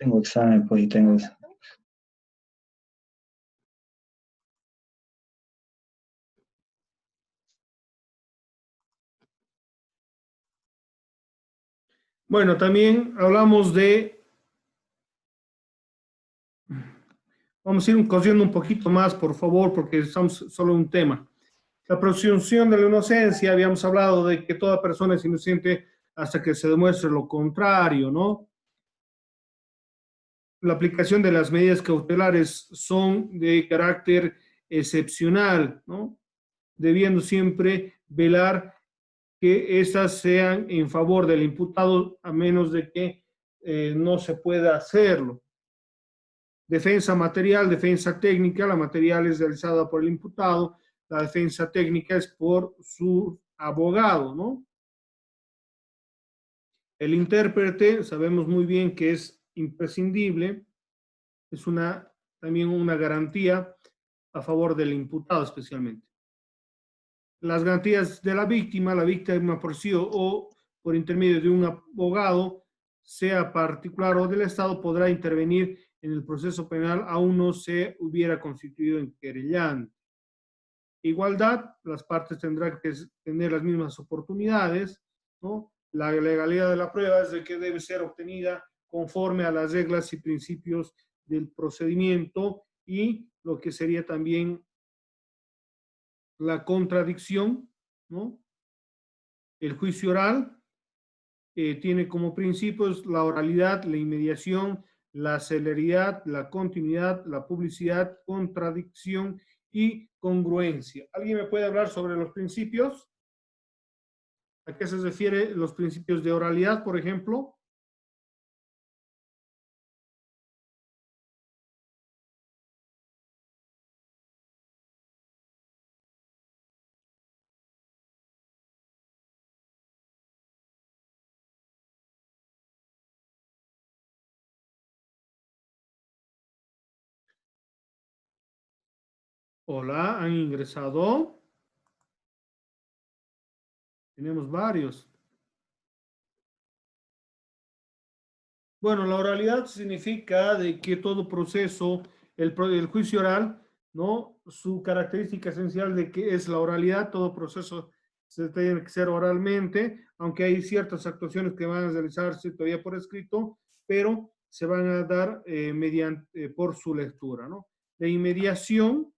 Tengo examen, pues, y tengo... Bueno, también hablamos de, vamos a ir cosiendo un poquito más, por favor, porque estamos solo en un tema. La presunción de la inocencia, habíamos hablado de que toda persona es inocente hasta que se demuestre lo contrario, ¿no? La aplicación de las medidas cautelares son de carácter excepcional, ¿no? Debiendo siempre velar que estas sean en favor del imputado, a menos de que no se pueda hacerlo. Defensa material, defensa técnica. La material es realizada por el imputado, la defensa técnica es por su abogado, ¿no? El intérprete, sabemos muy bien que es imprescindible, es también una garantía a favor del imputado especialmente. Las garantías de la víctima por sí o por intermedio de un abogado, sea particular o del Estado, podrá intervenir en el proceso penal aún no se hubiera constituido en querellante. Igualdad, las partes tendrán que tener las mismas oportunidades, ¿no? La legalidad de la prueba es de que debe ser obtenida conforme a las reglas y principios del procedimiento y lo que sería también la contradicción, ¿no? El juicio oral tiene como principios la oralidad, la inmediación, la celeridad, la continuidad, la publicidad, contradicción y congruencia. ¿Alguien me puede hablar sobre los principios? ¿A qué se refiere los principios de oralidad, por ejemplo? Hola, ¿han ingresado? Tenemos varios. Bueno, la oralidad significa de que todo proceso, el juicio oral, ¿no? Su característica esencial de que es la oralidad, todo proceso se tiene que ser oralmente, aunque hay ciertas actuaciones que van a realizarse todavía por escrito, pero se van a dar mediante, por su lectura, ¿no? La inmediación,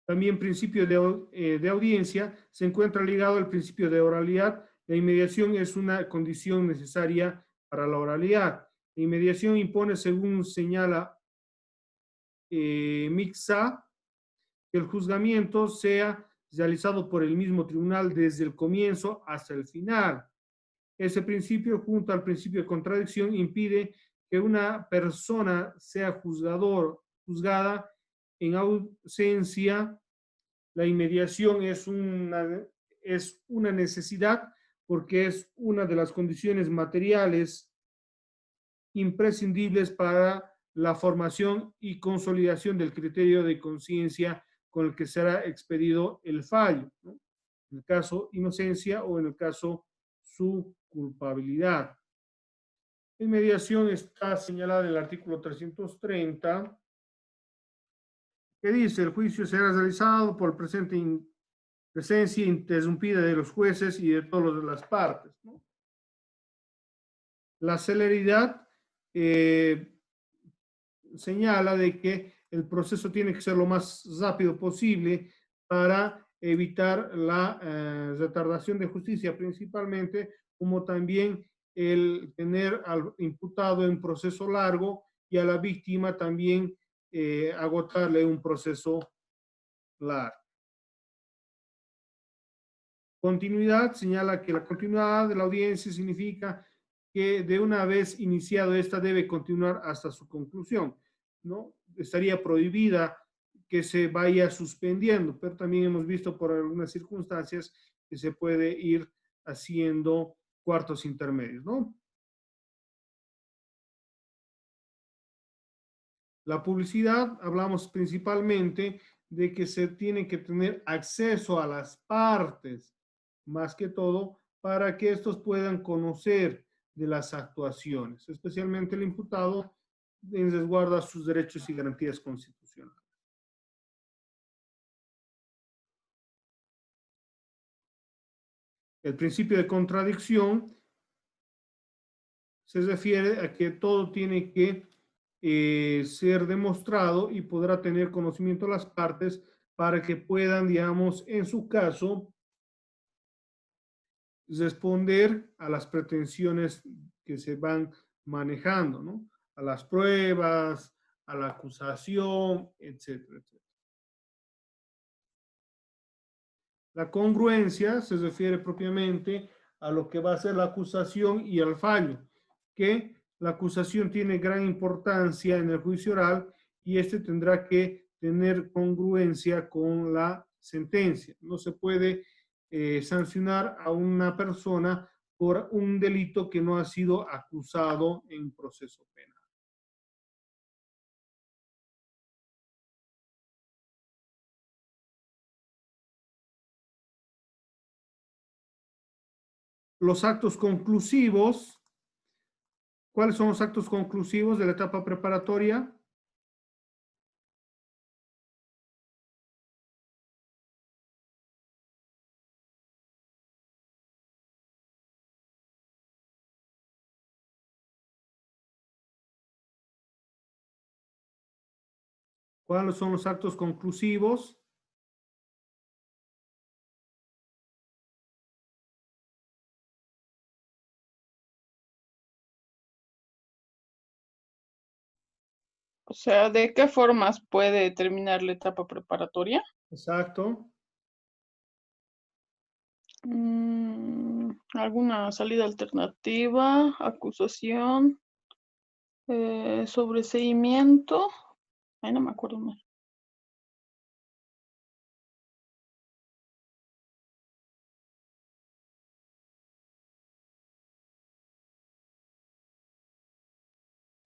también principio de audiencia, se encuentra ligado al principio de oralidad. La inmediación es una condición necesaria para la oralidad. La inmediación impone, según señala Mixa, que el juzgamiento sea realizado por el mismo tribunal desde el comienzo hasta el final. Ese principio, junto al principio de contradicción, impide que una persona sea juzgada en ausencia. La inmediación es una necesidad porque es una de las condiciones materiales imprescindibles para la formación y consolidación del criterio de conciencia con el que será expedido el fallo, ¿no? En el caso inocencia o en el caso su culpabilidad. En mediación está señalada en el artículo 330, que dice: el juicio será realizado por presencia interrumpida de los jueces y de todas las partes, ¿no? La celeridad señala de que el proceso tiene que ser lo más rápido posible para evitar la retardación de justicia principalmente, como también el tener al imputado en proceso largo y a la víctima también agotarle un proceso largo. Continuidad señala que la continuidad de la audiencia significa que de una vez iniciado esta debe continuar hasta su conclusión, ¿no? Estaría prohibida que se vaya suspendiendo, pero también hemos visto por algunas circunstancias que se puede ir haciendo cuartos intermedios, ¿no? La publicidad, hablamos principalmente de que se tiene que tener acceso a las partes, más que todo, para que estos puedan conocer de las actuaciones, especialmente el imputado resguarda sus derechos y garantías constitucionales. El principio de contradicción se refiere a que todo tiene que ser demostrado y podrá tener conocimiento las partes para que puedan, digamos, en su caso, responder a las pretensiones que se van manejando, ¿no? A las pruebas, a la acusación, etcétera, etcétera. La congruencia se refiere propiamente a lo que va a ser la acusación y al fallo, que la acusación tiene gran importancia en el juicio oral y este tendrá que tener congruencia con la sentencia. No se puede sancionar a una persona por un delito que no ha sido acusado en proceso penal. Los actos conclusivos. ¿Cuáles son los actos conclusivos de la etapa preparatoria? ¿Cuáles son los actos conclusivos? O sea, ¿de qué formas puede terminar la etapa preparatoria? Exacto. ¿Alguna salida alternativa, acusación, sobreseimiento? Ay, no me acuerdo más.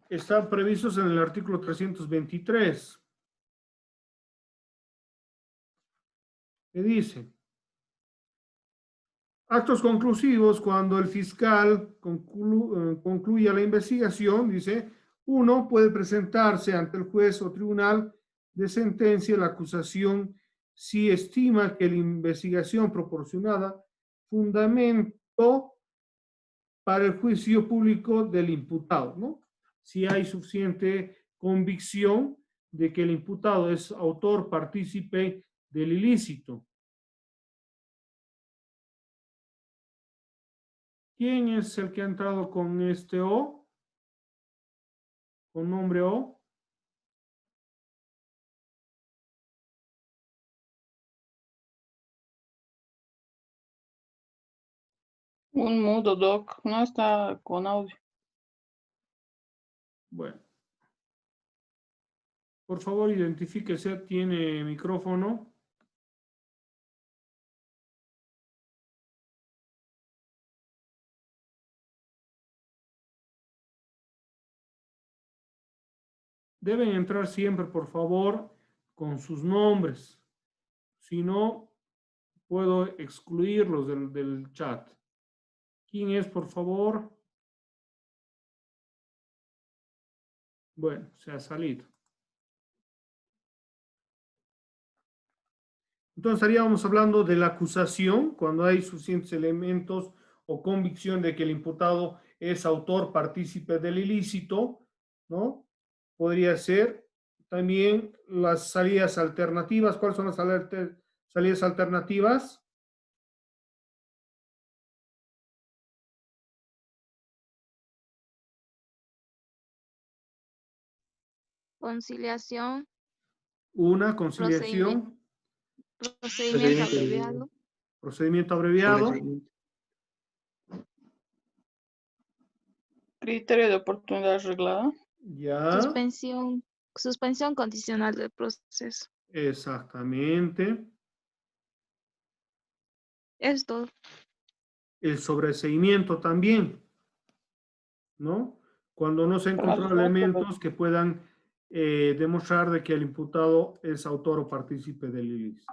Están previstos en el artículo 323. Que dice, actos conclusivos cuando el fiscal concluya la investigación, dice, uno puede presentarse ante el juez o tribunal de sentencia la acusación si estima que la investigación proporcionada fundamento para el juicio público del imputado, ¿no? Si hay suficiente convicción de que el imputado es autor, partícipe del ilícito. ¿Quién es el que ha entrado con este O? Con nombre O. Un mudo doc, no está con audio. Bueno, por favor, identifíquese, tiene micrófono. Deben entrar siempre, por favor, con sus nombres. Si no, puedo excluirlos del chat. ¿Quién es, por favor? Bueno, se ha salido. Entonces estaríamos hablando de la acusación, cuando hay suficientes elementos o convicción de que el imputado es autor, partícipe del ilícito, ¿no? Podría ser también las salidas alternativas. ¿Cuáles son las salidas alternativas? Conciliación, Una, procedimiento, conciliación, procedimiento abreviado, procedimiento abreviado, Criterio de oportunidad arreglada. ya, suspensión condicional del proceso. exactamente. Esto, El sobreseimiento también, ¿no? Cuando no se encontraron elementos que puedan demostrar de que el imputado es autor o partícipe del ilícito.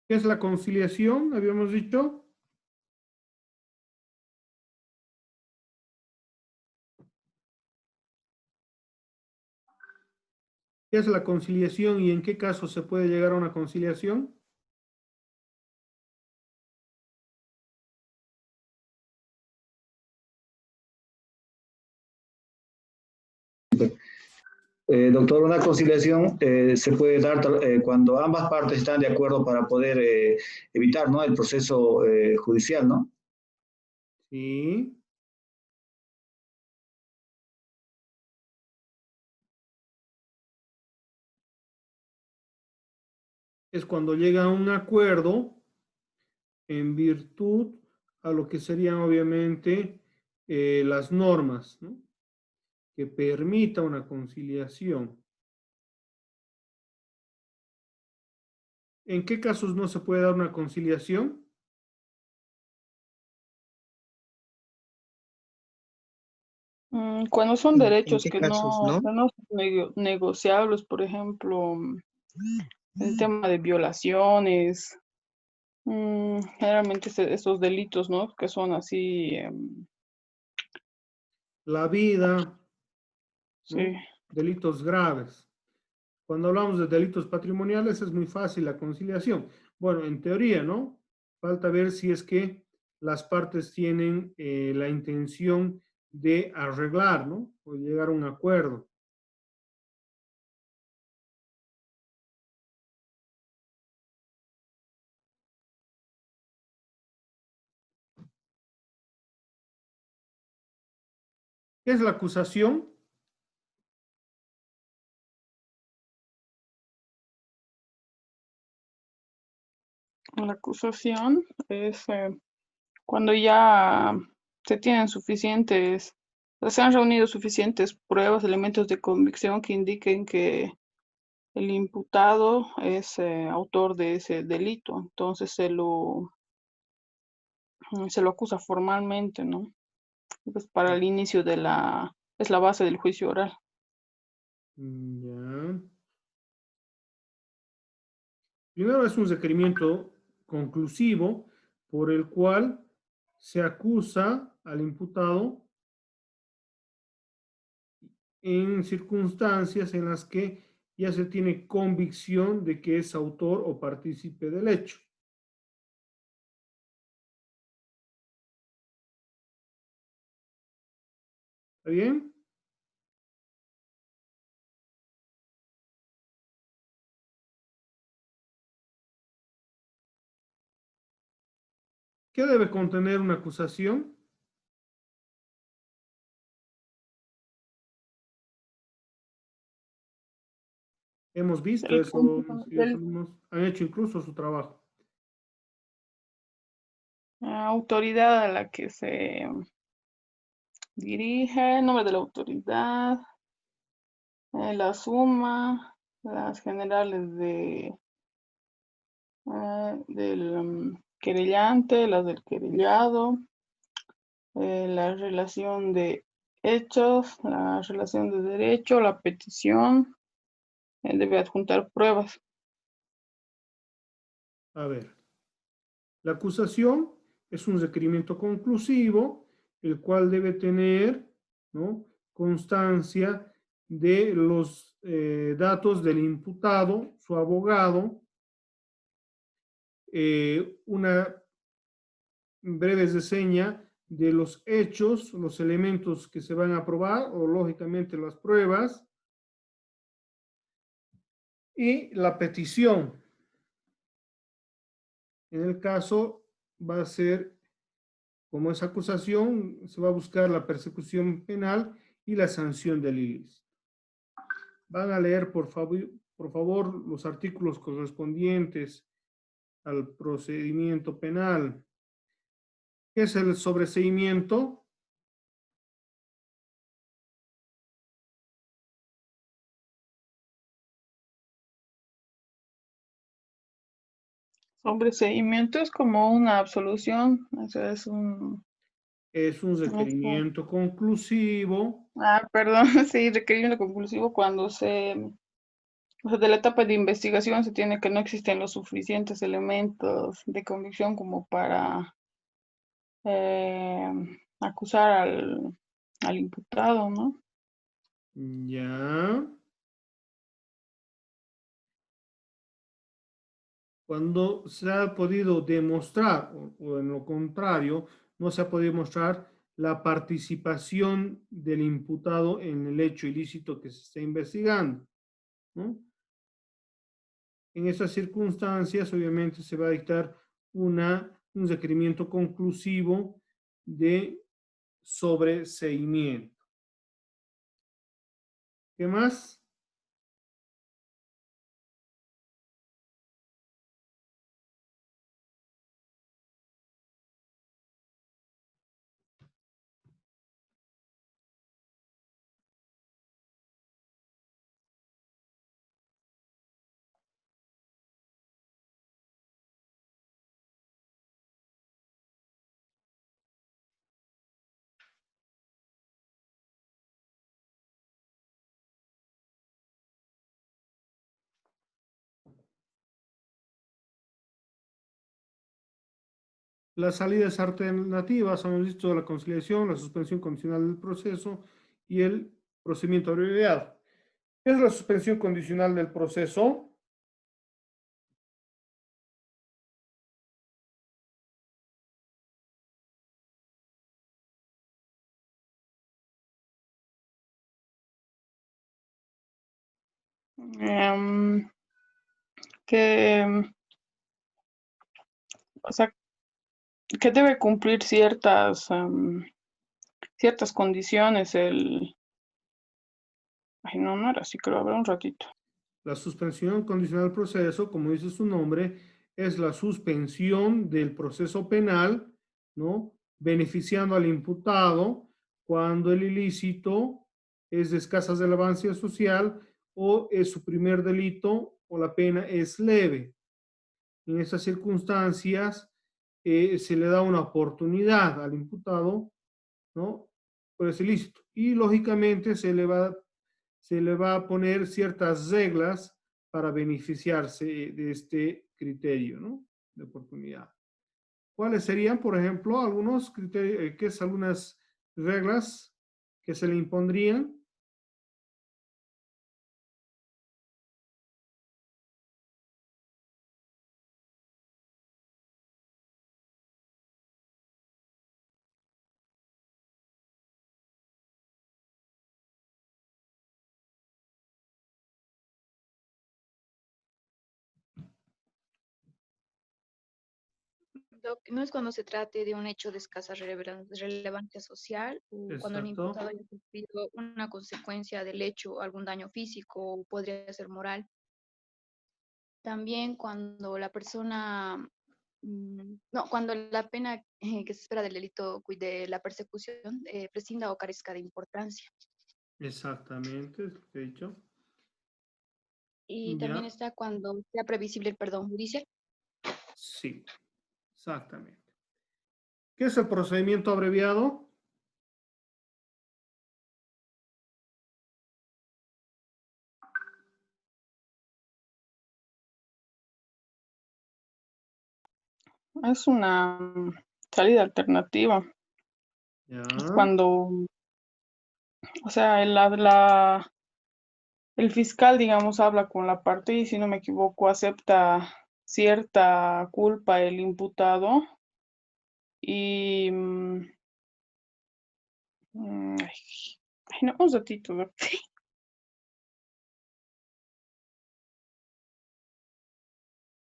¿Qué es la conciliación? Habíamos dicho. ¿Qué es la conciliación y en qué caso se puede llegar a una conciliación? Doctor, una conciliación se puede dar cuando ambas partes están de acuerdo para poder evitar, ¿no?, el proceso judicial, ¿no? Sí. Es cuando llega a un acuerdo en virtud a lo que serían obviamente las normas, ¿no?, que permita una conciliación. ¿En qué casos no se puede dar una conciliación? Cuando son ¿En derechos qué casos, no? que no son negociables, por ejemplo, el tema de violaciones, generalmente estos delitos, ¿no? Que son así, La vida, sí. ¿no?, delitos graves. Cuando hablamos de delitos patrimoniales es muy fácil la conciliación. Bueno, en teoría, ¿no? Falta ver si es que las partes tienen la intención de arreglar, ¿no?, o llegar a un acuerdo. ¿Qué es la acusación? La acusación es cuando ya se tienen suficientes, o se han reunido suficientes pruebas, elementos de convicción que indiquen que el imputado es autor de ese delito. Entonces se lo acusa formalmente, ¿no? Pues para el inicio es la base del juicio oral. Ya. Primero es un requerimiento conclusivo por el cual se acusa al imputado en circunstancias en las que ya se tiene convicción de que es autor o partícipe del hecho. ¿Está bien? ¿Qué debe contener una acusación? Hemos visto El eso, punto si los alumnos han hecho incluso su trabajo. autoridad a la que se dirige, el nombre de la autoridad, la suma, las generales del querellante, las del querellado, la relación de hechos, la relación de derecho, la petición, debe adjuntar pruebas. A ver, la acusación es un requerimiento conclusivo, el cual debe tener, ¿no?, constancia de los datos del imputado, su abogado, una breve reseña de los hechos, los elementos que se van a probar, o lógicamente las pruebas, y la petición. En el caso va a ser, como es acusación, se va a buscar la persecución penal y la sanción del ilícito. Van a leer, por favor, los artículos correspondientes al procedimiento penal. ¿Qué es el sobreseimiento? Sobreseimiento es como una absolución, o sea, es un... Es un requerimiento conclusivo. Perdón, sí, requerimiento conclusivo cuando se O sea, de la etapa de investigación se tiene que no existen los suficientes elementos de convicción como para eh, acusar al imputado, ¿no? Ya. Cuando se ha podido demostrar, o en lo contrario, no se ha podido demostrar la participación del imputado en el hecho ilícito que se está investigando, ¿no? En esas circunstancias, obviamente, se va a dictar un requerimiento conclusivo de sobreseimiento. ¿Qué más? Las salidas alternativas, hemos visto la conciliación, la suspensión condicional del proceso y el procedimiento abreviado. ¿Qué es la suspensión condicional del proceso? Em, que, o sea, que debe cumplir ciertas condiciones Ay, no, no era así, creo, a ver un ratito. La suspensión condicional del proceso, como dice su nombre, es la suspensión del proceso penal, ¿no? Beneficiando al imputado cuando el ilícito es de escasa relevancia social o es su primer delito o la pena es leve. En esas circunstancias se le da una oportunidad al imputado, ¿no? Por ese ilícito. Y lógicamente se le va a poner ciertas reglas para beneficiarse de este criterio, ¿no? De oportunidad. ¿Cuáles serían, por ejemplo, algunos criterios, qué es algunas reglas que se le impondrían? No es cuando se trate de un hecho de escasa relevancia social o cuando el Exacto. imputado haya sufrido una consecuencia del hecho, algún daño físico o podría ser moral. También cuando la persona, no, cuando la pena que se espera del delito de la persecución prescinda o carezca de importancia. Exactamente, es lo que he dicho. Y también Ya, está cuando sea previsible el perdón judicial. sí, exactamente. ¿Qué es el procedimiento abreviado? Es una salida alternativa. Ya, Es cuando, o sea, el fiscal, digamos, habla con la parte y si no me equivoco, acepta cierta culpa el imputado y... ay, ay, no, un ratito, ¿no?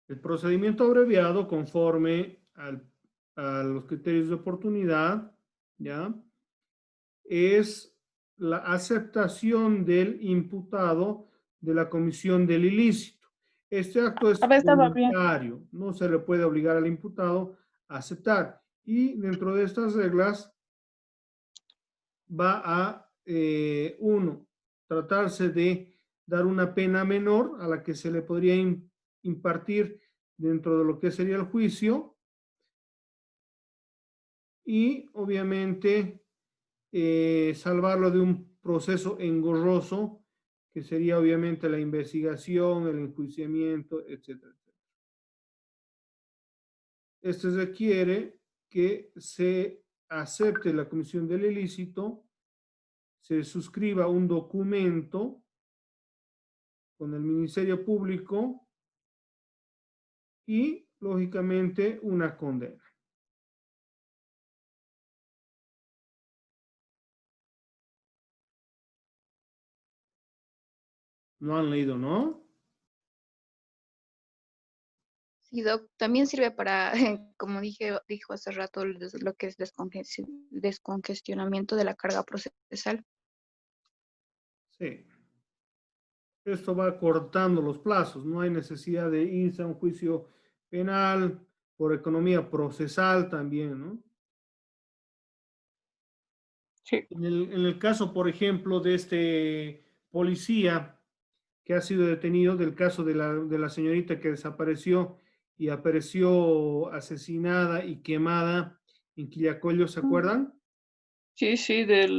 el procedimiento abreviado conforme a los criterios de oportunidad, ¿ya? Es la aceptación del imputado de la comisión del ilícito. Este acto es A ver, estaba bien. voluntario, no se le puede obligar al imputado a aceptar. Y dentro de estas reglas va a, uno, tratarse de dar una pena menor a la que se le podría impartir dentro de lo que sería el juicio y obviamente salvarlo de un proceso engorroso que sería obviamente la investigación, el enjuiciamiento, etcétera, etcétera. Esto requiere que se acepte la comisión del ilícito, se suscriba un documento con el Ministerio Público y, lógicamente, una condena. ¿No han leído, no? Sí, Doc, también sirve para, como dijo hace rato, lo que es descongestionamiento de la carga procesal. Sí. Esto va cortando los plazos. No hay necesidad de irse a un juicio penal por economía procesal también, ¿no? Sí. En el caso, por ejemplo, de este policía que ha sido detenido, del caso de la señorita que desapareció y apareció asesinada y quemada en Quillacollo, ¿se acuerdan? Sí, sí, del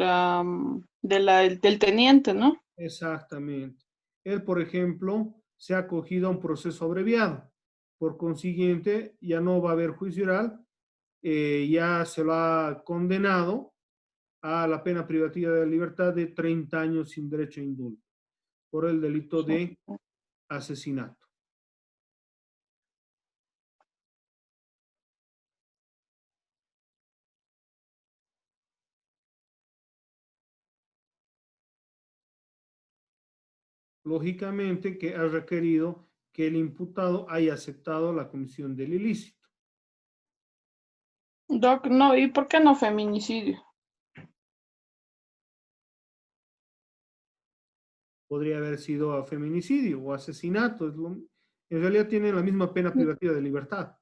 teniente, ¿no? Exactamente. Él, por ejemplo, se ha acogido a un proceso abreviado. Por consiguiente, ya no va a haber juicio oral, ya se lo ha condenado a la pena privativa de la libertad de 30 años sin derecho a indulto por el delito Sí. de asesinato. Lógicamente que ha requerido que el imputado haya aceptado la comisión del ilícito. Doc, no, ¿y por qué no feminicidio? Podría haber sido a feminicidio o asesinato. En realidad tienen la misma pena privativa de libertad.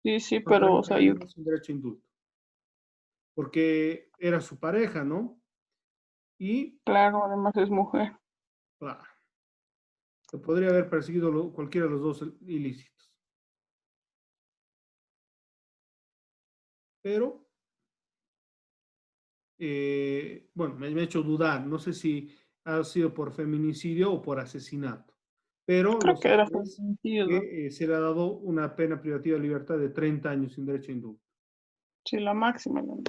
Sí, sí, Por pero, o 30 sea, yo, años sin derecho a indulto. Porque era su pareja, ¿no? Y, claro, además es mujer. claro, se podría haber perseguido cualquiera de los dos ilícitos. Pero, bueno, me ha hecho dudar. No sé si ha sido por feminicidio o por asesinato. Pero lo Creo que era cierto es feminicidio. que se le ha dado una pena privativa de libertad de 30 años sin derecho a indulto. Sí, la máxima. ¿No?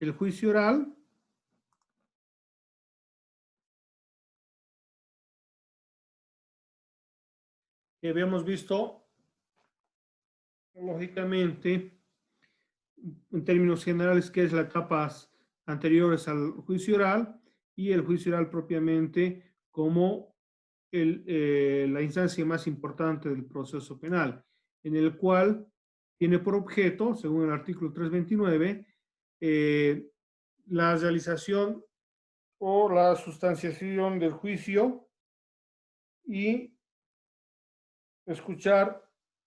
El juicio oral que habíamos visto, lógicamente, en términos generales, qué es las etapas anteriores al juicio oral y el juicio oral propiamente como la instancia más importante del proceso penal, en el cual tiene por objeto, según el artículo 329, la realización o la sustanciación del juicio y escuchar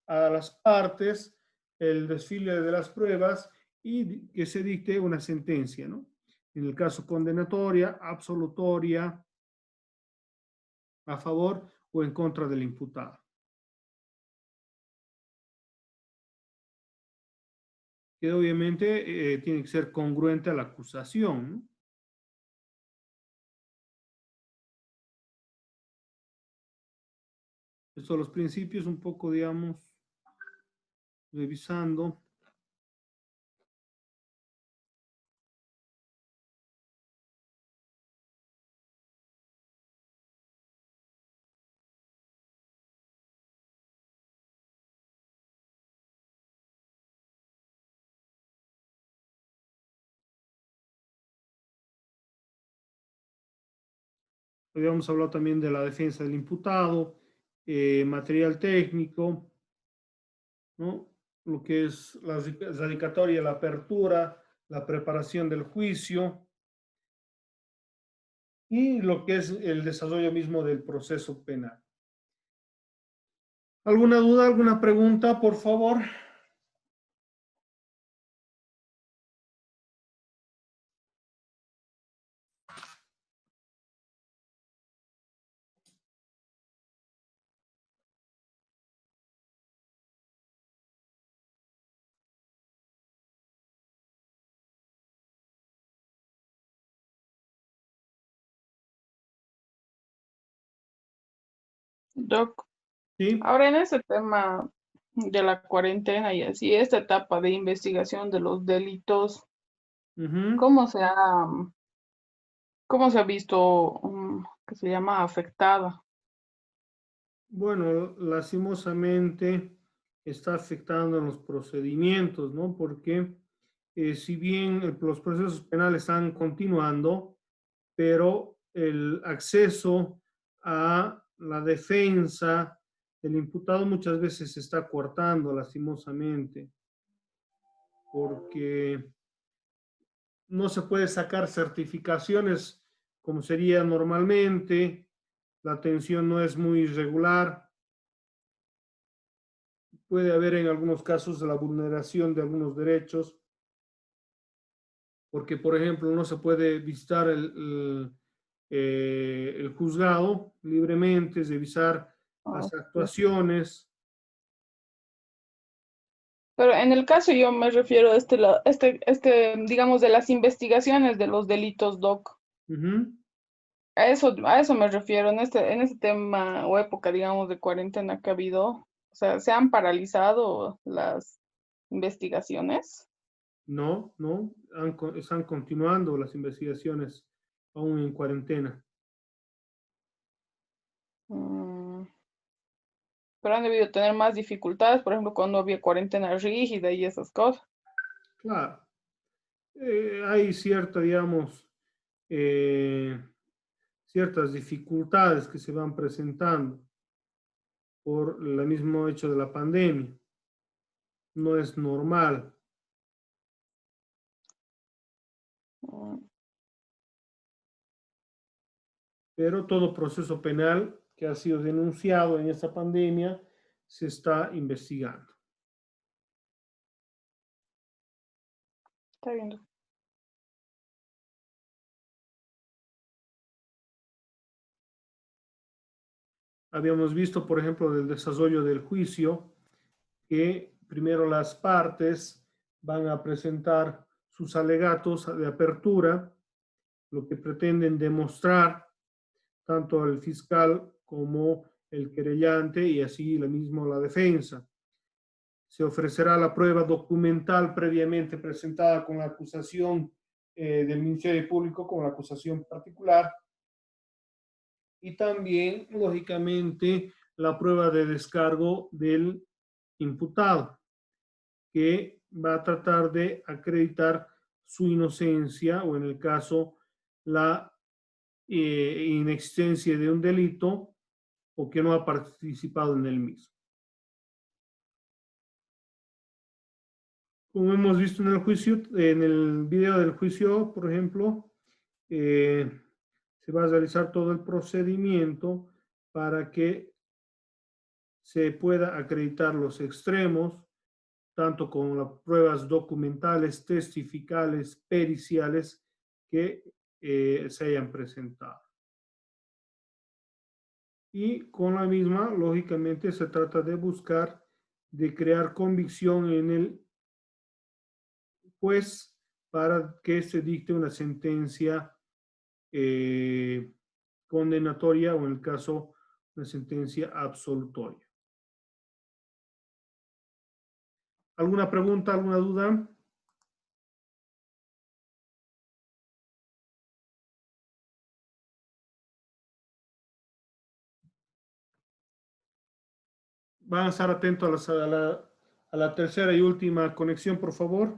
a las partes, el desfile de las pruebas y que se dicte una sentencia, ¿no? En el caso condenatoria, absolutoria, a favor o en contra del imputado. Que obviamente tiene que ser congruente a la acusación, ¿no? Estos son los principios un poco, digamos, revisando. Habíamos hablado también de la defensa del imputado, material técnico, ¿no? Lo que es la radicatoria, la apertura, la preparación del juicio y lo que es el desarrollo mismo del proceso penal. ¿Alguna duda, alguna pregunta, por favor? Doc, ¿Sí? ahora en ese tema de la cuarentena y así, esta etapa de investigación de los delitos, Ujú. ¿cómo cómo se ha visto, que se llama afectada? Bueno, lastimosamente está afectando en los procedimientos, ¿no? Porque si bien los procesos penales están continuando, pero el acceso a la defensa del imputado muchas veces se está cortando, lastimosamente, porque no se puede sacar certificaciones como sería normalmente, la atención no es muy regular, puede haber en algunos casos la vulneración de algunos derechos, porque, por ejemplo, no se puede visitar el juzgado libremente, revisar Ah, las sí. actuaciones. Pero en el caso yo me refiero a digamos, de las investigaciones de los delitos, Doc. Ujú. A eso me refiero, en este tema o época, digamos, de cuarentena que ha habido, o sea, se han paralizado las investigaciones. No, no, están continuando las investigaciones aún en cuarentena. Mm, pero han debido tener más dificultades, por ejemplo, cuando había cuarentena rígida y esas cosas. Claro, hay cierta, digamos, eh, ciertas dificultades que se van presentando por el mismo hecho de la pandemia. No es normal, Mm, pero todo proceso penal que ha sido denunciado en esta pandemia se está investigando. está bien, Doc. Habíamos visto, por ejemplo, del desarrollo del juicio, que primero las partes van a presentar sus alegatos de apertura, lo que pretenden demostrar tanto el fiscal como el querellante y así la misma la defensa. Se ofrecerá la prueba documental previamente presentada con la acusación del Ministerio Público, con la acusación particular, y también, lógicamente, la prueba de descargo del imputado, que va a tratar de acreditar su inocencia o, en el caso, la inexistencia de un delito o que no ha participado en el mismo. Como hemos visto en el juicio, en el video del juicio, por ejemplo, eh, se va a realizar todo el procedimiento para que se pueda acreditar los extremos, tanto con las pruebas documentales, testificales, periciales que se hayan presentado. Y con la misma, lógicamente, se trata de buscar, de crear convicción en el juez para que se dicte una sentencia eh, condenatoria o, en el caso, una sentencia absolutoria. ¿Alguna pregunta, alguna duda? Van a estar atentos a la tercera y última conexión, por favor.